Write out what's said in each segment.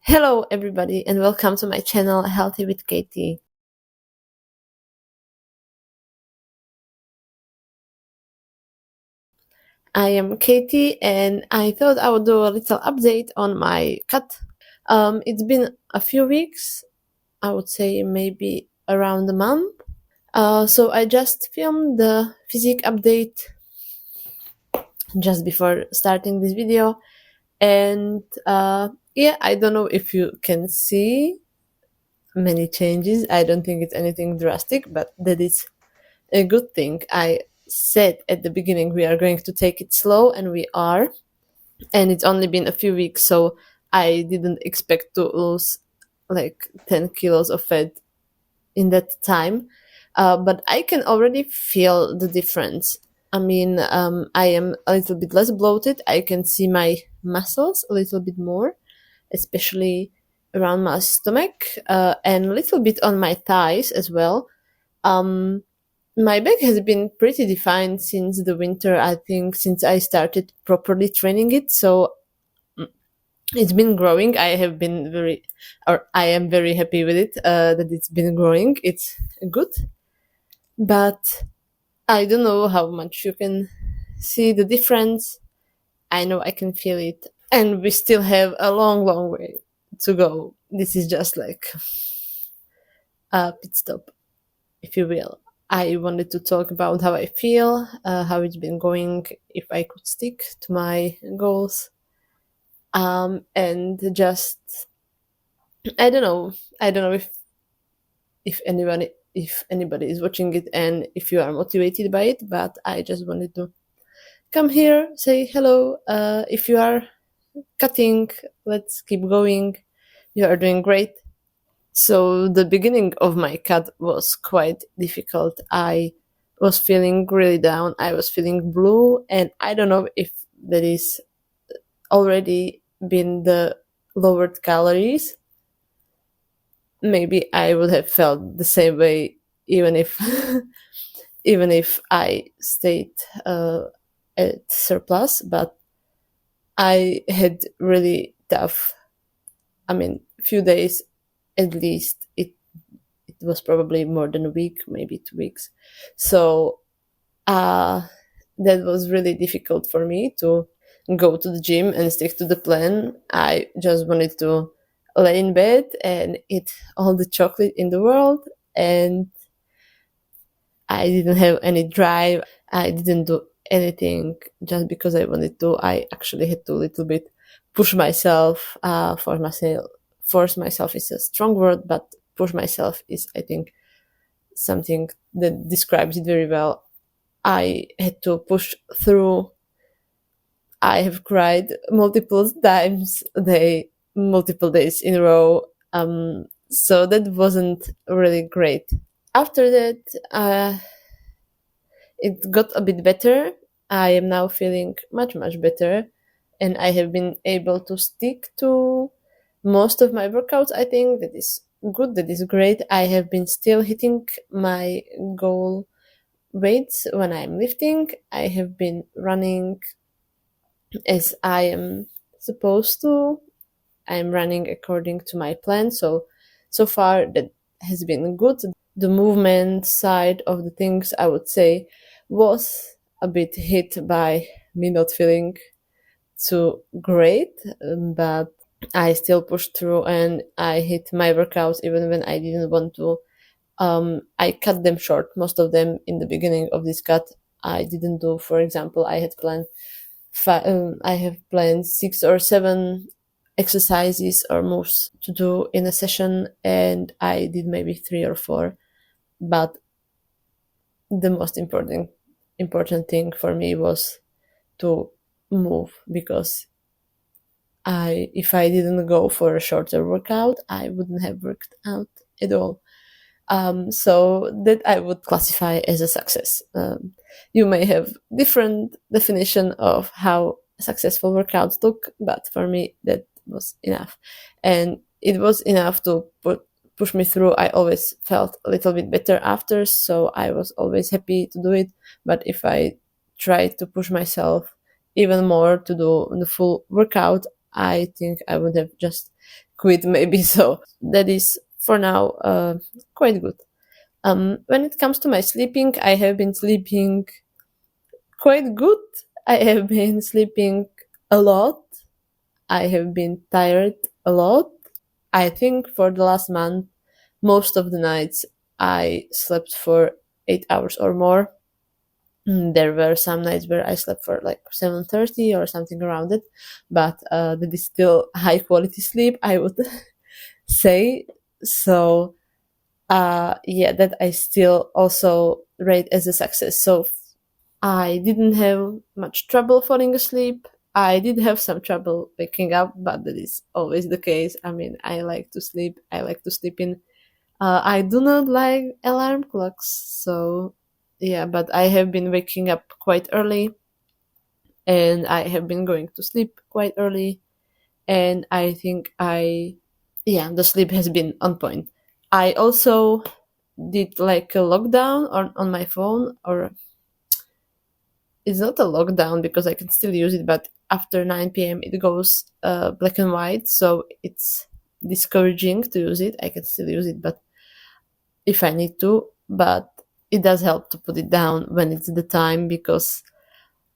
Hello everybody and welcome to my channel Healthy with Katie. I am Katie and I thought I would do a little update on my cat. It's been a few weeks, I would say maybe around a month. So I just filmed the physique update just before starting this video. And yeah, I don't know if you can see many changes. I don't think it's anything drastic, but that is a good thing. I said at the beginning we are going to take it slow, and we are. And it's only been a few weeks, so I didn't expect to lose like 10 kilos of fat in that time. But I can already feel the difference. I mean, I am a little bit less bloated. I can see my muscles a little bit more, especially around my stomach, and a little bit on my thighs as well. My back has been pretty defined since the winter, I think, since I started properly training it. So it's been growing. I am very happy with it, that it's been growing. It's good. But I don't know how much you can see the difference. I know I can feel it. And we still have a long, long way to go. This is just like a pit stop, if you will. I wanted to talk about how I feel, how it's been going, if I could stick to my goals, and just I don't know. I don't know if anybody is watching it and if you are motivated by it, but I just wanted to come here, say hello. If you are cutting, let's keep going. You are doing great. So the beginning of my cut was quite difficult. I was feeling really down. I was feeling blue, and I don't know if that is already been the lowered calories. Maybe I would have felt the same way even if even if I stayed at surplus, but I had really tough, few days at least. It was probably more than a week, maybe 2 weeks. So that was really difficult for me to go to the gym and stick to the plan. I just wanted to lay in bed and eat all the chocolate in the world, and I didn't have any drive. I didn't do anything just because I wanted to. I actually had to a little bit push myself, force myself is a strong word, but push myself is, I think, something that describes it very well. I had to push through. I have cried multiple times, multiple days in a row. So that wasn't really great. After that, it got a bit better. I am now feeling much, much better, and I have been able to stick to most of my workouts. I think that is good, that is great. I have been still hitting my goal weights when I'm lifting. I have been running as I am supposed to. I'm running according to my plan. So far that has been good. The movement side of the things, I would say, was a bit hit by me not feeling too great, but I still pushed through and I hit my workouts even when I didn't want to. I cut them short, most of them in the beginning of this cut. I didn't do, for example, I have planned 6 or 7 exercises or moves to do in a session, and I did maybe 3 or 4. But the most important thing for me was to move, because if I didn't go for a shorter workout, I wouldn't have worked out at all. So that I would classify as a success. You may have different definition of how successful workouts look, but for me that was enough, and it was enough to push me through. I always felt a little bit better after, so I was always happy to do it. But if I tried to push myself even more to do the full workout, I think I would have just quit maybe. So that is for now quite good. When it comes to my sleeping, I have been sleeping quite good. I have been sleeping a lot. I have been tired a lot. I think for the last month, most of the nights I slept for 8 hours or more. There were some nights where I slept for like 7:30 or something around it, but that is still high quality sleep, I would say. So yeah, that I still also rate as a success. So I didn't have much trouble falling asleep. I did have some trouble waking up, but that is always the case. I mean, I like to sleep. I like to sleep in. I do not like alarm clocks, so yeah, but I have been waking up quite early and I have been going to sleep quite early. And I think yeah, the sleep has been on point. I also did like a lockdown on my phone, or it's not a lockdown because I can still use it, but after 9 p.m. it goes black and white, so it's discouraging to use it. I can still use it, but if I need to, but it does help to put it down when it's the time, because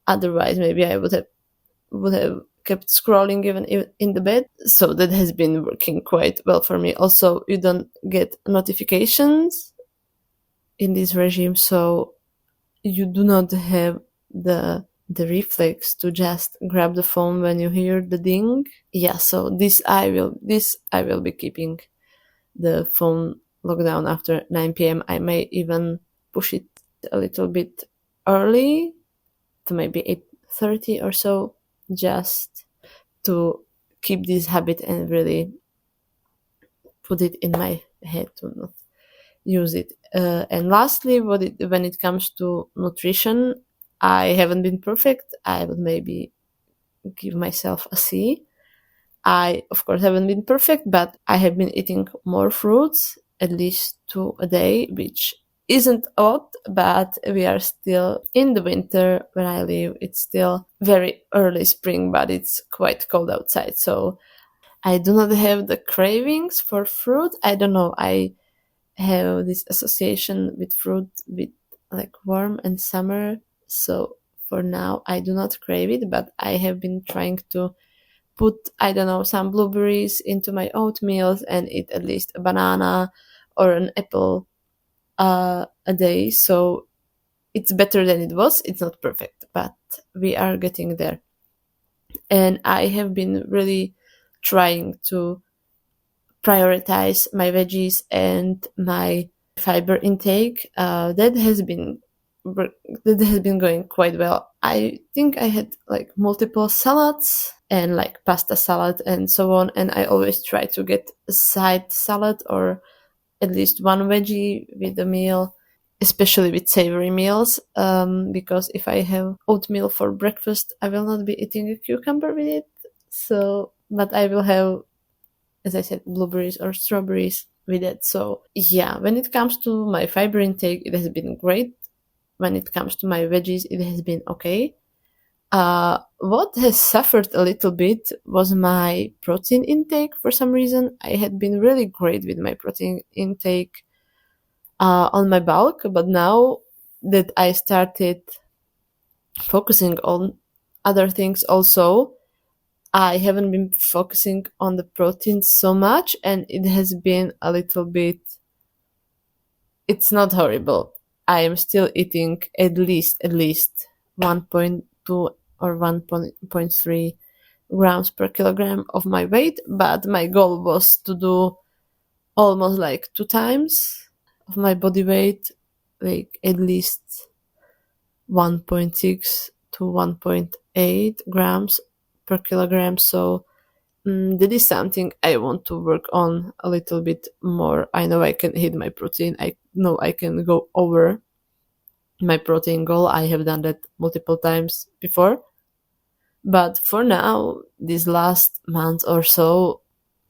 otherwise maybe I would have kept scrolling even in the bed. So that has been working quite well for me. Also, you don't get notifications in this regime, so you do not have the reflex to just grab the phone when you hear the ding. Yeah, so this I will be keeping the phone lockdown after 9 p.m. I may even push it a little bit early to maybe 8:30 or so, just to keep this habit and really put it in my head to not use it. And lastly, when it comes to nutrition, I haven't been perfect. I would maybe give myself a C. I, of course, haven't been perfect, but I have been eating more fruits, at least 2 a day, which isn't a lot, but we are still in the winter where I live. It's still very early spring, but it's quite cold outside. So I do not have the cravings for fruit. I don't know. I have this association with fruit with like warm and summer. So for now, I do not crave it, but I have been trying to put, I don't know, some blueberries into my oatmeal and eat at least a banana or an apple a day. So it's better than it was. It's not perfect, but we are getting there. And I have been really trying to prioritize my veggies and my fiber intake. That has been going quite well. I think I had like multiple salads and like pasta salad and so on, and I always try to get a side salad or at least one veggie with the meal, especially with savory meals, because if I have oatmeal for breakfast, I will not be eating a cucumber with it. So, but I will have, as I said, blueberries or strawberries with it. So yeah, when it comes to my fiber intake, it has been great. When it comes to my veggies, it has been okay. What has suffered a little bit was my protein intake. For some reason, I had been really great with my protein intake on my bulk, but now that I started focusing on other things also, I haven't been focusing on the protein so much, and it has been a little bit, it's not horrible. I am still eating at least 1.2 or 1.3 grams per kilogram of my weight, but my goal was to do almost like 2 times of my body weight, like at least 1.6 to 1.8 grams per kilogram. So that is something I want to work on a little bit more. I know I can hit my protein. I know I can go over my protein goal. I have done that multiple times before. But for now, this last month or so,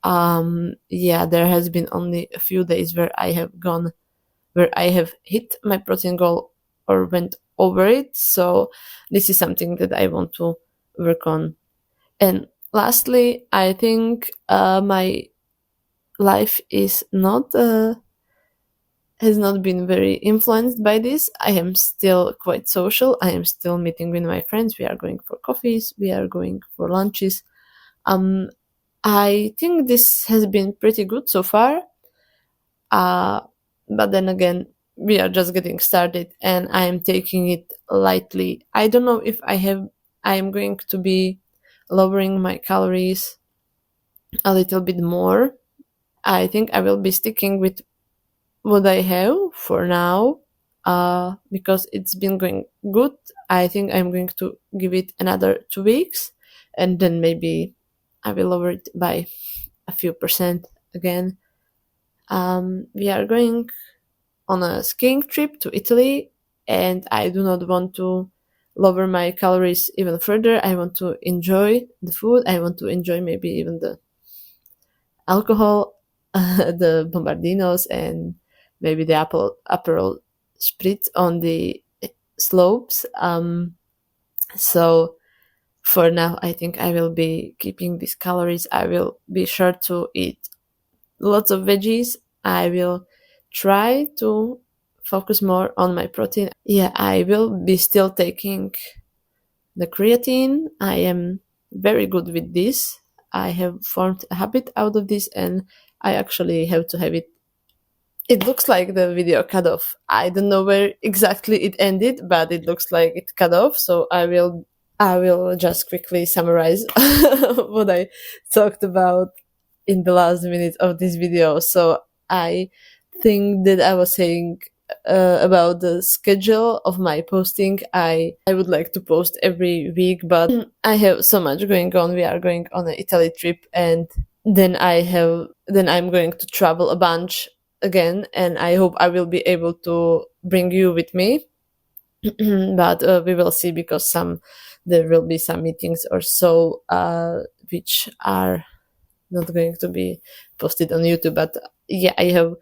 yeah, there has been only a few days where I have hit my protein goal or went over it. So this is something that I want to work on. And lastly, I think my life is not has not been very influenced by this. I am still quite social. I am still meeting with my friends. We are going for coffees. We are going for lunches. I think this has been pretty good so far. But then again, we are just getting started and I am taking it lightly. I don't know if I am going to be lowering my calories a little bit more. I think I will be sticking with what I have for now, because it's been going good. I think I'm going to give it another 2 weeks and then maybe I will lower it by a few percent again. We are going on a skiing trip to Italy and I do not want to lower my calories even further. I want to enjoy the food. I want to enjoy maybe even the alcohol, the bombardinos and maybe the Aperol spritz on the slopes. So for now, I think I will be keeping these calories. I will be sure to eat lots of veggies. I will try to focus more on my protein. Yeah, I will be still taking the creatine. I am very good with this. I have formed a habit out of this and I actually have to have it. It looks like the video cut off. I don't know where exactly it ended, but it looks like it cut off. So I will just quickly summarize what I talked about in the last minute of this video. So I think that I was saying about the schedule of my posting. I would like to post every week, but I have so much going on. We are going on an Italy trip and then I'm going to travel a bunch again and I hope I will be able to bring you with me. But we will see because there will be some meetings or so which are not going to be posted on YouTube. But yeah, I have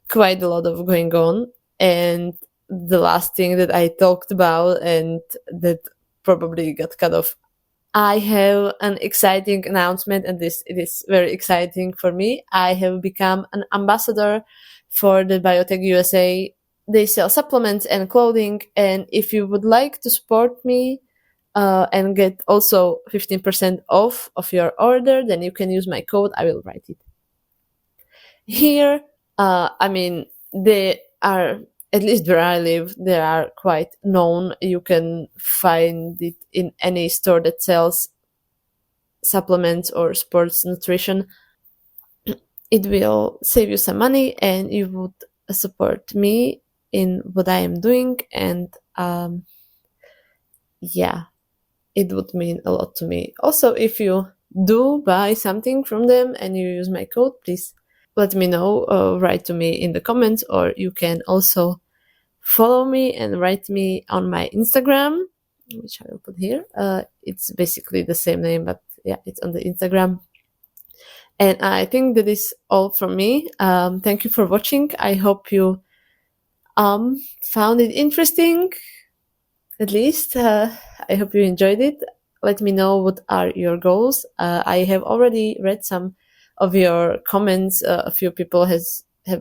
quite a lot of going on. And the last thing that I talked about and that probably got cut off, I have an exciting announcement, and it is very exciting for me. I have become an ambassador for the BioTechUSA. They sell supplements and clothing, and if you would like to support me and get also 15% off of your order, then you can use my code. I will write it here. I mean, they are, at least where I live, they are quite known. You can find it in any store that sells supplements or sports nutrition. It will save you some money and you would support me in what I am doing. And yeah, it would mean a lot to me. Also, if you do buy something from them and you use my code, please let me know, write to me in the comments, or you can also follow me and write me on my Instagram, which I will put here. It's basically the same name, but yeah, it's on the Instagram. And I think that is all from me. Thank you for watching. I hope you found it interesting. At least I hope you enjoyed it. Let me know what are your goals. I have already read some of your comments. A few people have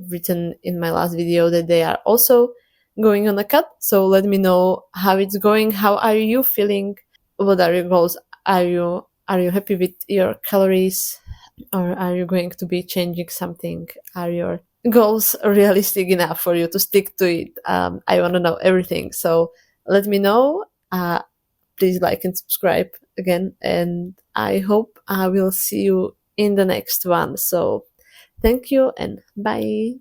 written in my last video that they are also going on a cut. So let me know how it's going. How are you feeling? What are your goals? Are you happy with your calories, or are you going to be changing something? Are your goals realistic enough for you to stick to it? I want to know everything. So let me know. Please like and subscribe again. And I hope I will see you in the next one. So thank you and bye.